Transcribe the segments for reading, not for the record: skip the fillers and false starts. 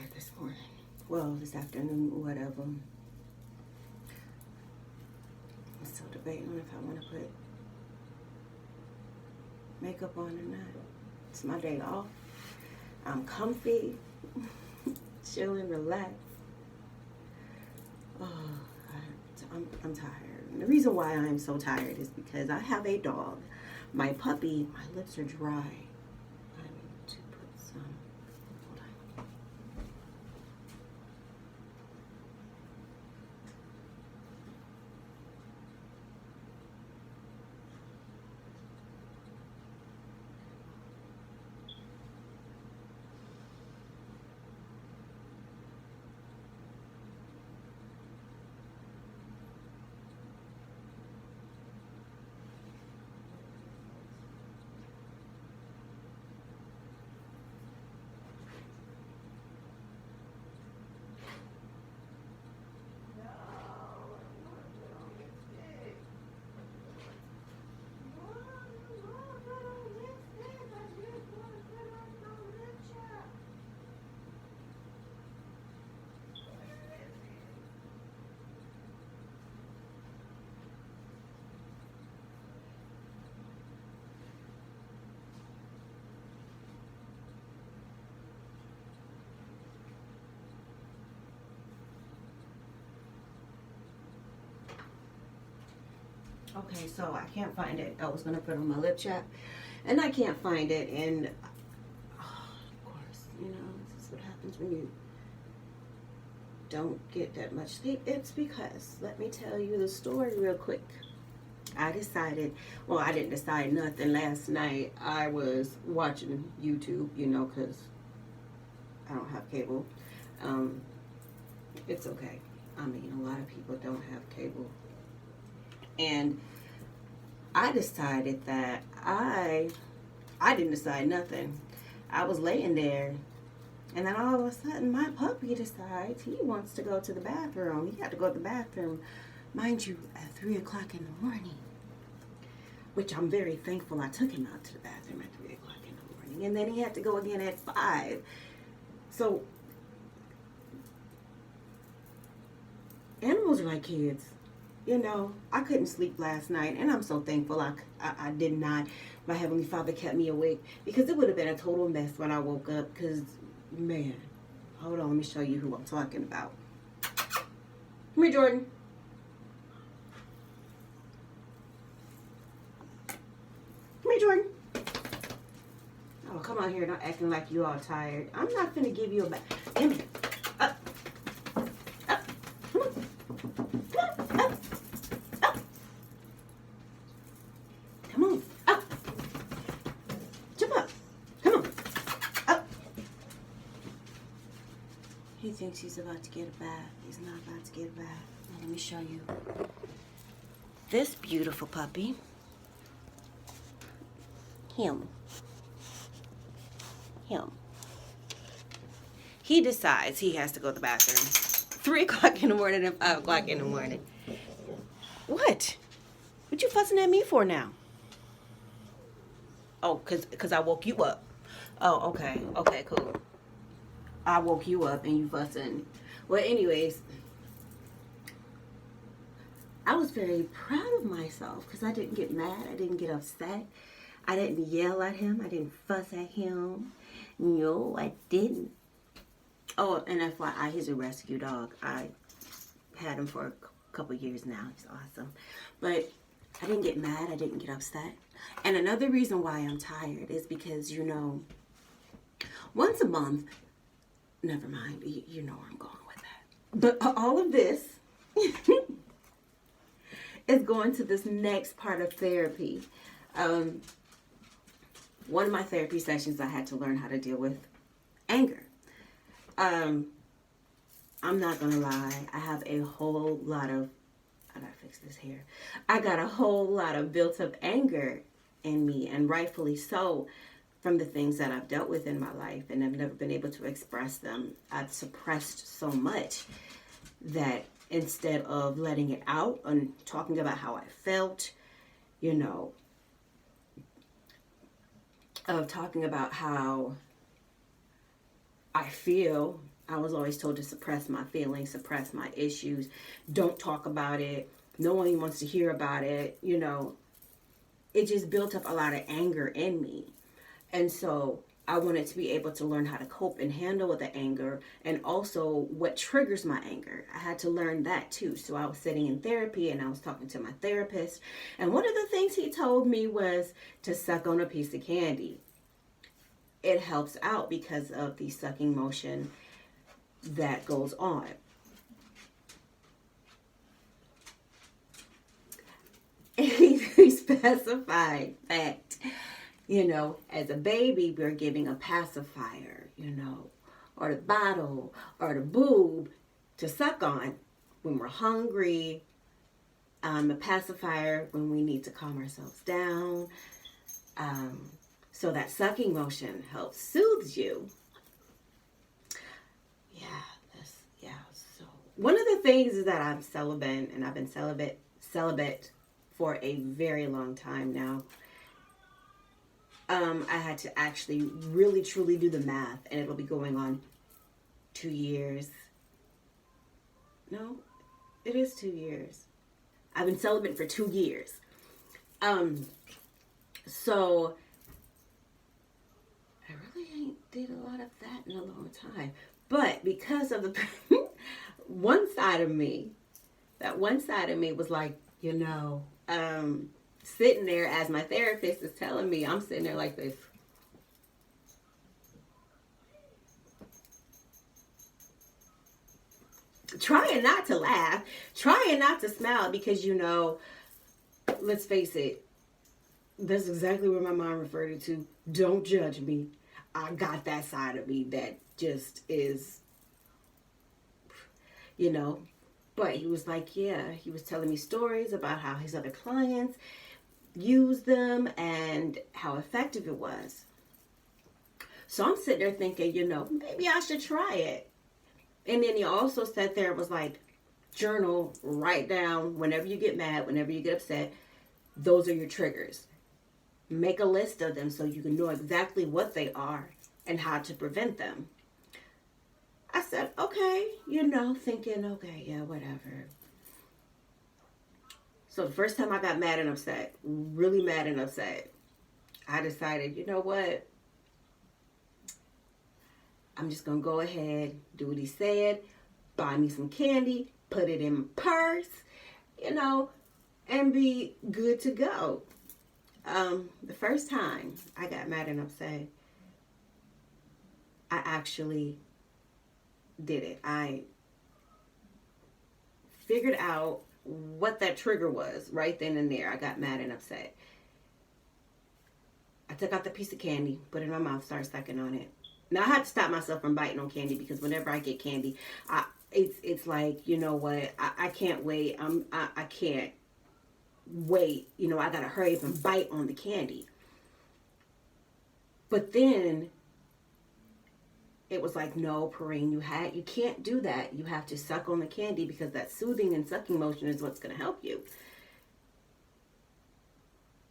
tired this morning. Well, this afternoon, whatever. I'm still debating on if I want to put makeup on or not. It's my day off. I'm comfy, chilling, relaxed. Oh, I'm tired. And the reason why I'm so tired is because I have a dog. My puppy, my lips are dry. I need to put some. Hold on. Okay, so I can't find it. I was gonna put on my lip chat, and I can't find it. And of course, you know, this is what happens when you don't get that much sleep. It's because, let me tell you the story real quick. I decided, well, I didn't decide nothing. Last night I was watching YouTube, you know, because I don't have cable. It's okay. I mean, a lot of people don't have cable. And I decided that I didn't decide nothing. I was laying there, and then all of a sudden my puppy decides he wants to go to the bathroom. He had to go to the bathroom, mind you, at 3 o'clock in the morning, which I'm very thankful I took him out to the bathroom at 3 o'clock in the morning. And then he had to go again at 5. So animals are like kids. You know, I couldn't sleep last night, and I'm so thankful I did not. My Heavenly Father kept me awake, because it would have been a total mess when I woke up, because, man, hold on, let me show you who I'm talking about. Come here, Jordan. Come here, Jordan. Oh, come on here, not acting like you all tired. I'm not finna give you a bath. Come here. Up. Up. Come on. Come on. Up. Up. Come on. Up. Jump up. Come on. Up. He thinks he's about to get a bath. He's not about to get a bath. Now, let me show you this beautiful puppy. Him. He decides he has to go to the bathroom 3 o'clock in the morning and 5 o'clock in the morning. What? What you fussing at me for now? Oh, cause I woke you up. Oh, okay. Okay, cool. I woke you up and you fussing. Well, anyways, I was very proud of myself because I didn't get mad. I didn't get upset. I didn't yell at him. I didn't fuss at him. No, I didn't. Oh, and FYI, he's a rescue dog. I had him for a couple years now. He's awesome. But I didn't get mad. I didn't get upset. And another reason why I'm tired is because, you know, once a month, never mind, you know where I'm going with that. But all of this is going to this next part of therapy. One of my therapy sessions, I had to learn how to deal with anger. I'm not gonna lie, I have a whole lot of, I gotta fix this hair. I got a whole lot of built up anger in me, and rightfully so, from the things that I've dealt with in my life, and I've never been able to express them. I've suppressed so much that instead of letting it out and talking about how I felt, you know, of talking about how I feel, I was always told to suppress my feelings, suppress my issues, don't talk about it. No one wants to hear about it. You know, it just built up a lot of anger in me. And so I wanted to be able to learn how to cope and handle with the anger, and also what triggers my anger. I had to learn that too. So I was sitting in therapy and I was talking to my therapist. And one of the things he told me was to suck on a piece of candy. It helps out because of the sucking motion that goes on. And he specified that, you know, as a baby, we're giving a pacifier, you know, or the bottle or the boob to suck on when we're hungry, a pacifier when we need to calm ourselves down. So that sucking motion helps soothe you. Yeah. So one of the things is that I'm celibate, and I've been celibate for a very long time now. I had to actually really truly do the math, and it'll be going on 2 years. No, it is 2 years. I've been celibate for 2 years. So I really ain't did a lot of that in a long time. But because of the one side of me, that one side of me was like, you know, sitting there as my therapist is telling me, I'm sitting there like this. Trying not to laugh, trying not to smile, because, you know, let's face it, that's exactly what my mom referred it to. Don't judge me. I got that side of me that just is, you know. But he was like, yeah, he was telling me stories about how his other clients used them and how effective it was. So I'm sitting there thinking, you know, maybe I should try it. And then he also sat there and was like, journal, write down whenever you get mad, whenever you get upset, those are your triggers. Make a list of them so you can know exactly what they are and how to prevent them. I said, okay, you know, thinking, okay, yeah, whatever. So the first time I got mad and upset, really mad and upset, I decided, you know what? I'm just going to go ahead, do what he said, buy me some candy, put it in my purse, you know, and be good to go. The first time I got mad and upset, I actually did it. I figured out what that trigger was right then and there. I got mad and upset. I took out the piece of candy, put it in my mouth, started sucking on it. Now I had to stop myself from biting on candy, because whenever I get candy, it's like, you know what, I can't wait. I can't wait. You know, I gotta hurry up and bite on the candy. But then it was like, no, Perrine, you can't do that. You have to suck on the candy, because that soothing and sucking motion is what's gonna help you.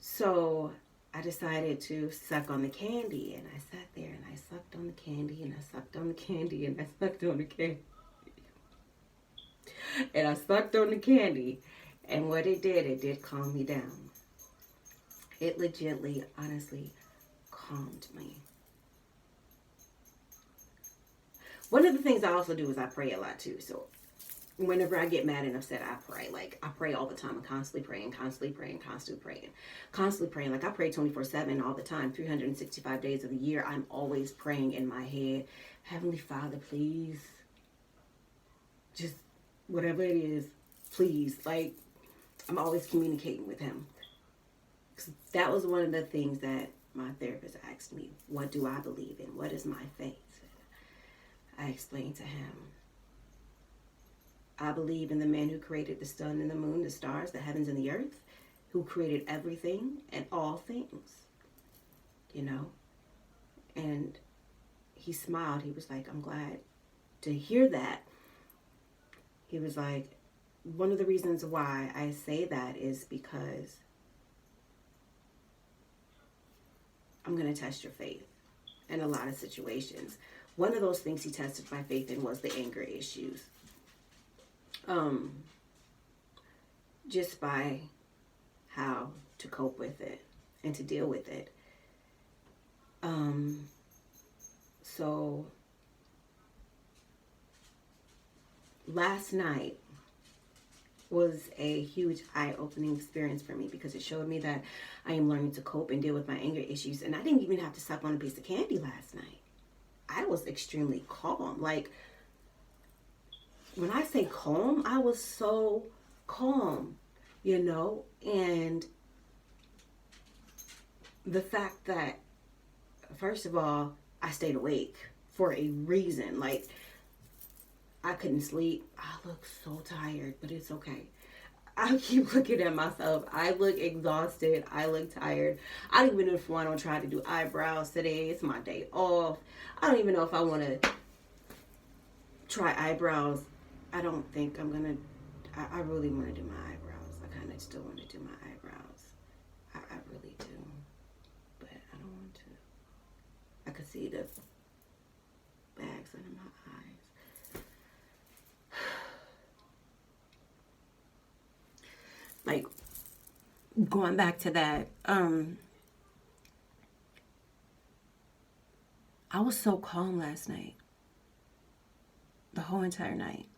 So I decided to suck on the candy, and I sat there and I sucked on the candy, and I sucked on the candy, and I sucked on the candy. And I sucked on the candy, and what it did calm me down. It legitimately, honestly, calmed me. One of the things I also do is I pray a lot too. So whenever I get mad and upset, I pray. Like, I pray all the time. I'm constantly praying, constantly praying, constantly praying. Constantly praying. Like, I pray 24/7 all the time. 365 days of the year, I'm always praying in my head. Heavenly Father, please. Just whatever it is, please. Like, I'm always communicating with him. That was one of the things that my therapist asked me. What do I believe in? What is my faith? I explained to him, I believe in the man who created the sun and the moon, the stars, the heavens and the earth, who created everything and all things, you know. And he smiled. He was like, I'm glad to hear that. He was like, one of the reasons why I say that is because I'm going to test your faith in a lot of situations. one of those things he tested my faith in was the anger issues. Just by how to cope with it and to deal with it. So last night was a huge eye-opening experience for me because it showed me that I am learning to cope and deal with my anger issues. And I didn't even have to suck on a piece of candy last night. I was extremely calm. Like, when I say calm, I was so calm, you know? And the fact that, first of all, I stayed awake for a reason. Like, I couldn't sleep. I look so tired, but it's okay. I keep looking at myself. I look exhausted. I look tired. I don't even know if I want to try to do eyebrows today. It's my day off. I don't even know if I want to try eyebrows. I don't think I'm going to. I really want to do my eyebrows. I kind of still want to do my eyebrows. I really do. But I don't want to. I could see the bags under my eyes. Like, going back to that, I was so calm last night. The whole entire night.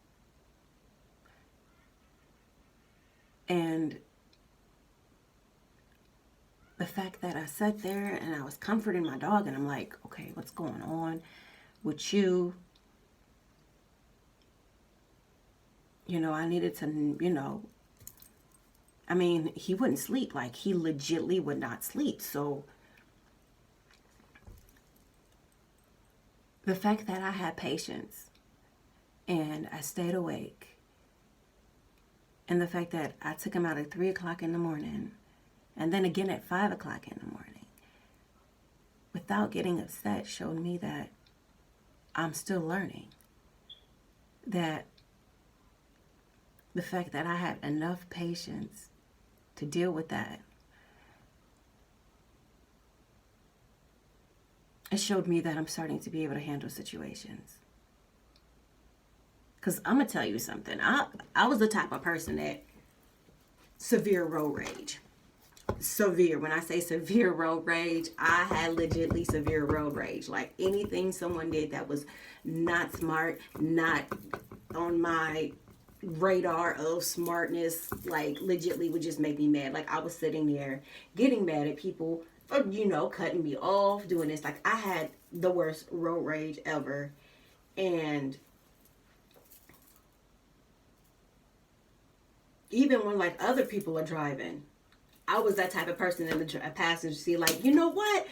And the fact that I sat there and I was comforting my dog and I'm like, okay, what's going on with you? You know, I needed to, you know, I mean, he wouldn't sleep. Like, he legitimately would not sleep. So the fact that I had patience and I stayed awake, and the fact that I took him out at 3 o'clock in the morning, and then again at 5 o'clock in the morning, without getting upset, showed me that I'm still learning. That the fact that I had enough patience to deal with that, it showed me that I'm starting to be able to handle situations. Because I'm going to tell you something. I was the type of person that severe road rage. Severe. When I say severe road rage, I had legitimately severe road rage. Like, anything someone did that was not smart, not on my radar of smartness, like, legitimately would just make me mad. Like, I was sitting there getting mad at people for, you know, cutting me off, doing this. Like, I had the worst road rage ever. And even when, like, other people are driving, I was that type of person in the passenger seat, like, you know what?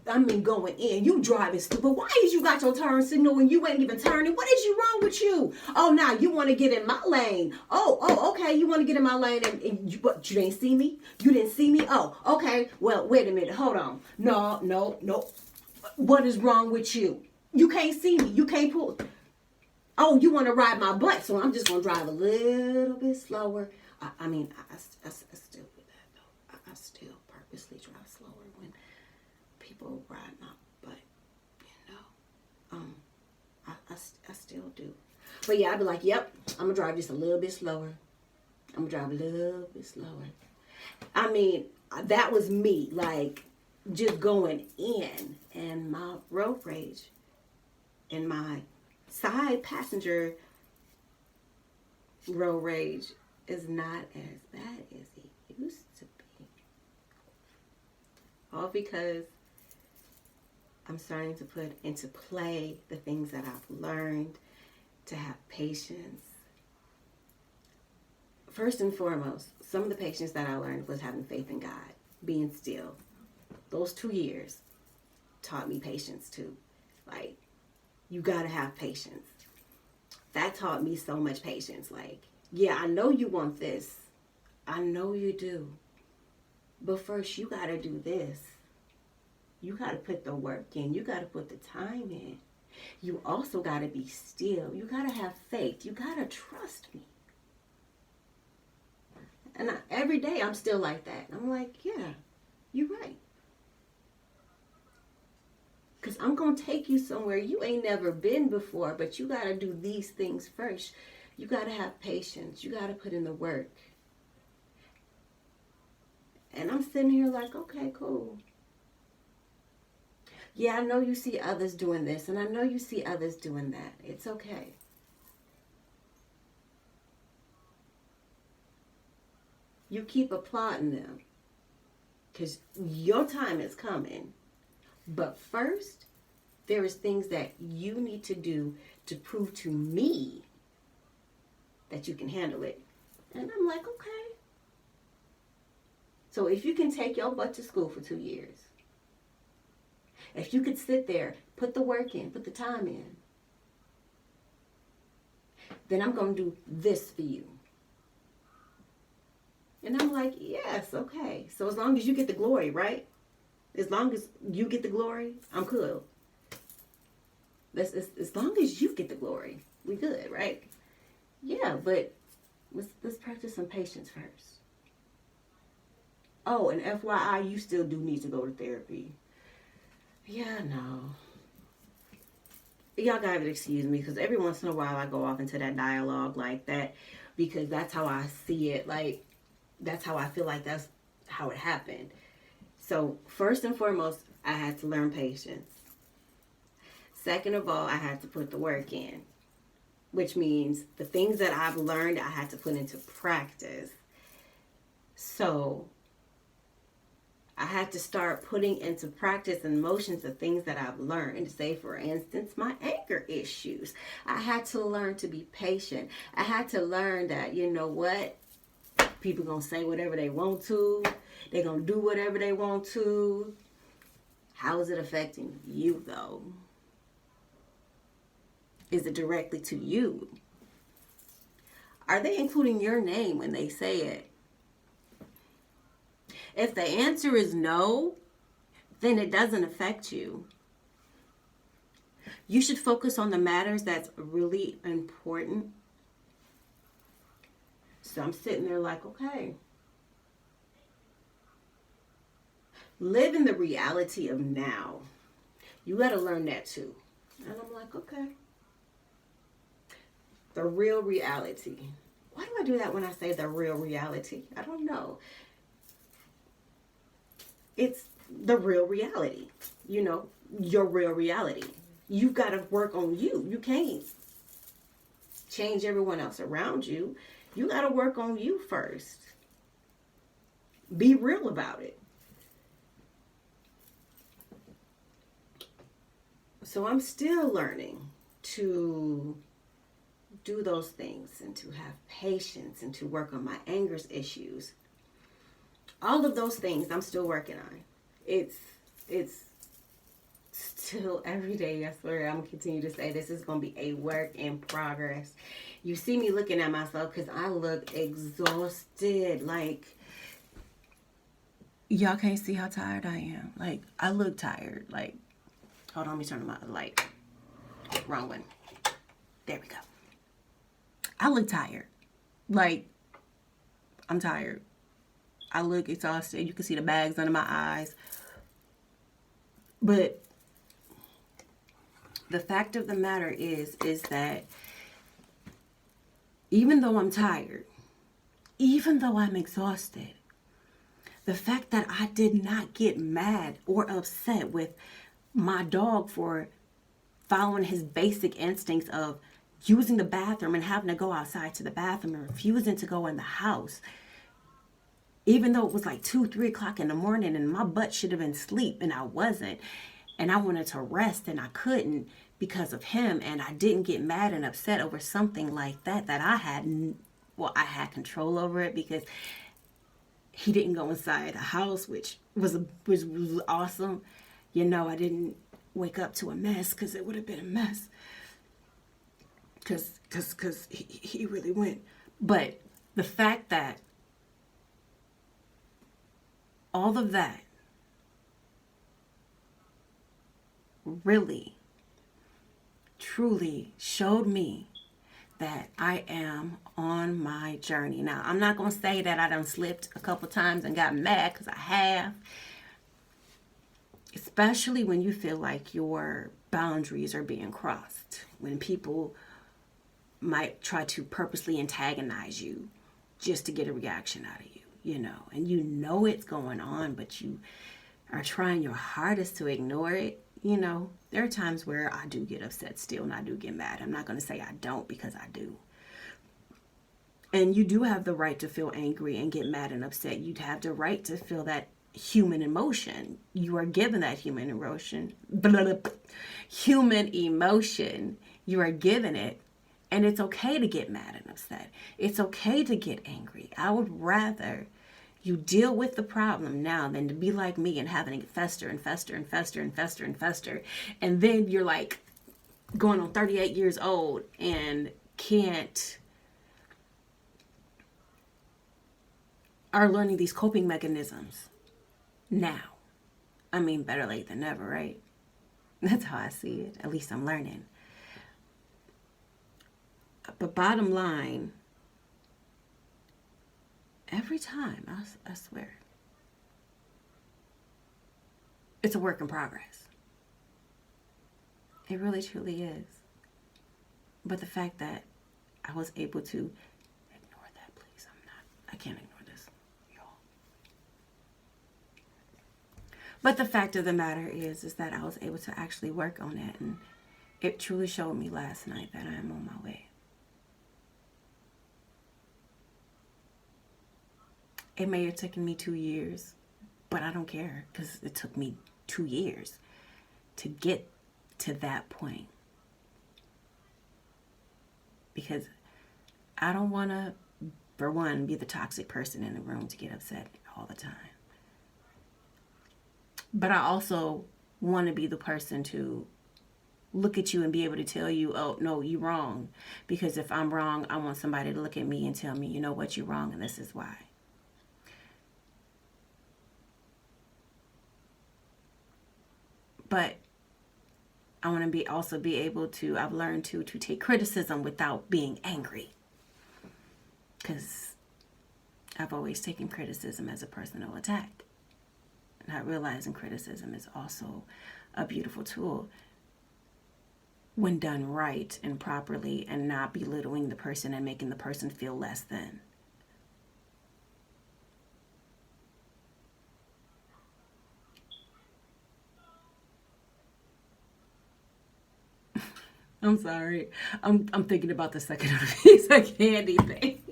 I mean, going in, you driving stupid. Why is you got your turn signal and you ain't even turning? What is you wrong with you? Oh, now you want to get in my lane. Oh, okay, you want to get in my lane and you, what, you didn't see me? You didn't see me? Oh, okay, well, wait a minute, hold on. No. What is wrong with you? You can't see me. You can't pull. Oh, you want to ride my butt, so I'm just going to drive a little bit slower. I mean, I still do that, though. I still purposely drive slower when people ride my butt, you know. I still do. But yeah, I'd be like, yep, I'm going to drive just a little bit slower. I'm going to drive a little bit slower. I mean, that was me, like, just going in. And my road rage and my side passenger road rage is not as bad as it used to be. All because I'm starting to put into play the things that I've learned, to have patience. First and foremost, some of the patience that I learned was having faith in God, being still. Those 2 years taught me patience too. Like, you gotta have patience. That taught me so much patience. Like, yeah, I know you want this. I know you do. But first, you gotta do this. You gotta put the work in. You gotta put the time in. You also gotta be still. You gotta have faith. You gotta trust me. And every day I'm still like that. I'm like, yeah, you're right. Because I'm going to take you somewhere you ain't never been before, but you got to do these things first. You got to have patience. You got to put in the work. And I'm sitting here like, okay, cool. Yeah, I know you see others doing this, and I know you see others doing that. It's okay. You keep applauding them because your time is coming. But first, there is things that you need to do to prove to me that you can handle it. And I'm like, okay. So if you can take your butt to school for 2 years, if you could sit there, put the work in, put the time in, then I'm going to do this for you. And I'm like, yes, okay. So as long as you get the glory, right? As long as you get the glory, I'm cool. As long as you get the glory, we good, right? Yeah, but let's practice some patience first. Oh, and FYI, you still do need to go to therapy. Yeah, no. Y'all gotta excuse me, because every once in a while I go off into that dialogue like that, because that's how I see it. Like, that's how I feel like that's how it happened. So first and foremost, I had to learn patience. Second of all, I had to put the work in, which means the things that I've learned, I had to put into practice. So I had to start putting into practice and motions the things that I've learned. Say, for instance, my anger issues. I had to learn to be patient. I had to learn that, you know what? People gonna say whatever they want to. They're gonna do whatever they want to. How is it affecting you, though? Is it directly to you? Are they including your name when they say it? If the answer is no, then it doesn't affect you. You should focus on the matters that's really important. So I'm sitting there like, okay. Live in the reality of now. You got to learn that too. And I'm like, okay. The real reality. Why do I do that when I say the real reality? I don't know. It's the real reality. You know, your real reality. You've got to work on you. You can't change everyone else around you. You got to work on you first. Be real about it. So I'm still learning to do those things and to have patience and to work on my anger issues. All of those things I'm still working on. It's still every day. I swear I'm gonna continue to say this is gonna be a work in progress. You see me looking at myself because I look exhausted. Like, y'all can't see how tired I am. Like, I look tired. Like, hold on, let me turn my light. Wrong one. There we go. I look tired. Like, I'm tired. I look exhausted. You can see the bags under my eyes. But the fact of the matter is that even though I'm tired, even though I'm exhausted, the fact that I did not get mad or upset with my dog for following his basic instincts of using the bathroom and having to go outside to the bathroom and refusing to go in the house, even though it was like 2-3 o'clock in the morning and my butt should have been asleep and I wasn't, and I wanted to rest and I couldn't because of him, and I didn't get mad and upset over something like that I had, well, I had control over it because he didn't go inside the house, which was awesome. You know, I didn't wake up to a mess, because it would have been a mess. Because he really went. But the fact that all of that really, truly showed me that I am on my journey. Now, I'm not going to say that I done slipped a couple times and got mad, because I have. especially when you feel like your boundaries are being crossed, when people might try to purposely antagonize you just to get a reaction out of you, you know, and you know it's going on, but you are trying your hardest to ignore it. You know, there are times where I do get upset still and I do get mad. I'm not going to say I don't, because I do. And you do have the right to feel angry and get mad and upset. You'd have the right to feel that human emotion. You are given that human emotion. Human emotion. You are given it. And it's okay to get mad and upset. It's okay to get angry. I would rather you deal with the problem now than to be like me and having it fester and fester and fester and fester and fester. And then you're like going on 38 years old and are learning these coping mechanisms now. I mean, better late than never, right? That's how I see it. At least I'm learning. But bottom line, every time, I swear, it's a work in progress. It really, truly is. But the fact that I was able to ignore that, please, I can't ignore this, y'all. But the fact of the matter is that I was able to actually work on it, and it truly showed me last night that I am on my way. It may have taken me 2 years, but I don't care, because it took me 2 years to get to that point. Because I don't want to, for one, be the toxic person in the room to get upset all the time. But I also want to be the person to look at you and be able to tell you, oh, no, you're wrong. Because if I'm wrong, I want somebody to look at me and tell me, you know what, you're wrong, and this is why. But I want to also be able to, I've learned to take criticism without being angry. Because I've always taken criticism as a personal attack. Not realizing criticism is also a beautiful tool when done right and properly, and not belittling the person and making the person feel less than. I'm sorry. I'm thinking about the sucking on a piece of candy thing.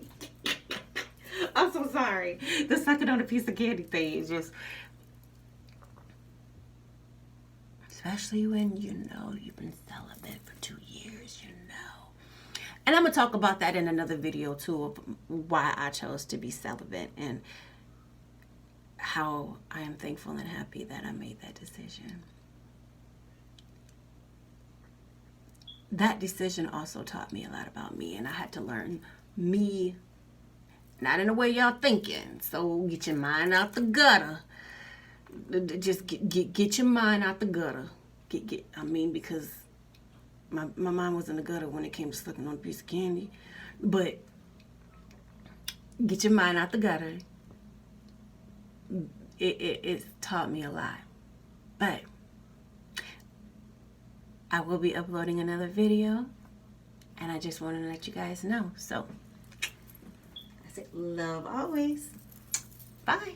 I'm so sorry. The sucking on a piece of candy thing is just, especially when you know you've been celibate for 2 years, you know. And I'm going to talk about that in another video too, of why I chose to be celibate and how I am thankful and happy that I made that decision. That decision also taught me a lot about me, and I had to learn me, not in the way y'all thinking. So get your mind out the gutter. Just get your mind out the gutter. Because my mind was in the gutter when it came to sucking on a piece of candy. But get your mind out the gutter. It's taught me a lot. But I will be uploading another video, and I just wanted to let you guys know. So, that's it. Love always. Bye.